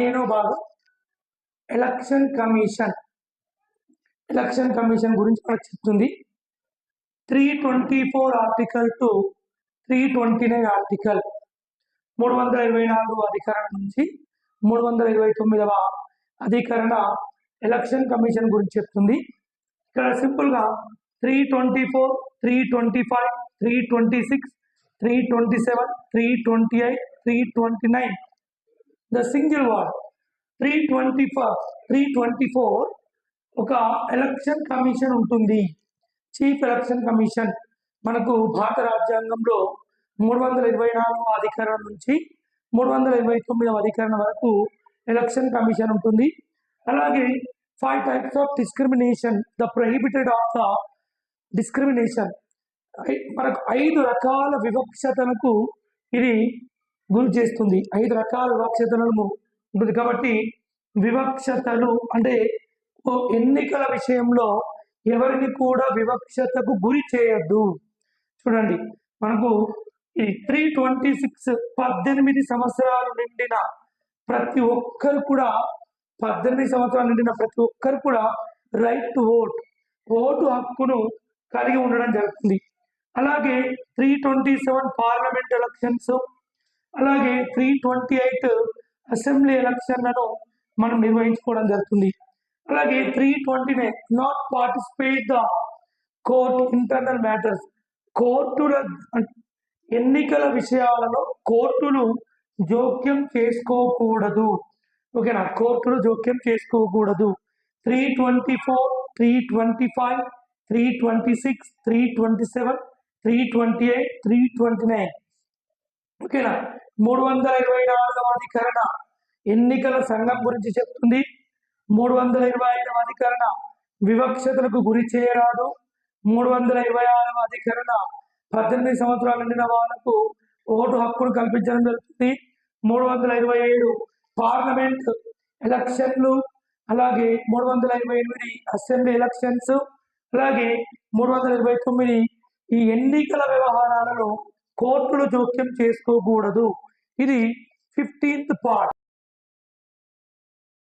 15వ భాగం election commission. Election commission గురించి మనకు చెప్తుంది. 324 ఆర్టికల్ టు 329 ఆర్టికల్, 324 అధికరణం నుంచి 329వ అధికరణ ఎలక్షన్ కమిషన్ గురించి చెప్తుంది. ఇక్కడ సింపుల్గా 324, 325, 326, 327, 328, 329 ద సింగిల్ వర్డ్ 324 ఒక ఎలక్షన్ కమిషన్ ఉంటుంది. చీఫ్ ఎలక్షన్ కమిషన్ మనకు భారత రాజ్యాంగంలో 324వ అధికరణం నుంచి 329వ అధికరణం వరకు ఎలక్షన్ కమిషన్ ఉంటుంది. అలాగే 5 types of discrimination, the prohibited of the discrimination, మనకు 5 రకాల వివక్షతలకు ఇది గురి చేస్తుంది. 5 రకాల వివక్షతలను ఉంటుంది. కాబట్టి వివక్షతలు అంటే ఎన్నికల విషయంలో ఎవరిని కూడా వివక్షతకు గురి చేయొద్దు. చూడండి, మనకు ఈ 326 18 సంవత్సరాలు నిండిన ప్రతి ఒక్కరు కూడా 18 సంవత్సరాలు నిండిన ప్రతి ఒక్కరు కూడా రైట్ టు ఓటు హక్కును కలిగి ఉండడం జరుగుతుంది. అలాగే 327 పార్లమెంట్ ఎలక్షన్స్, అలాగే 328 అసెంబ్లీ ఎలక్షన్లను మనం నిర్వహించుకోవడం జరుగుతుంది. అలాగే 329 not participate the court internal matters, కోర్టుల ఎన్నికల విషయాలలో కోర్టులు జోక్యం చేసుకోకూడదు. ఓకేనా, కోర్టులు జోక్యం చేసుకోకూడదు. 324, 325, 326, 327, 328, 329. ఓకేనా, 324వ అధికరణ ఎన్నికల సంఘం గురించి చెప్తుంది. 325వ అధికరణ వివక్షతలకు గురి చేయరాదు. 326వ అధికరణ 18 సంవత్సరాలు నిండిన వాళ్ళకు ఓటు హక్కును కల్పించడం జరుగుతుంది. 327 పార్లమెంట్ ఎలక్షన్లు, అలాగే 328 అసెంబ్లీ ఎలక్షన్స్, అలాగే 329 ఈ ఎన్నికల వ్యవహారాలలో కోర్టులు జోక్యం చేసుకోకూడదు. ఇది 15th పార్ట్.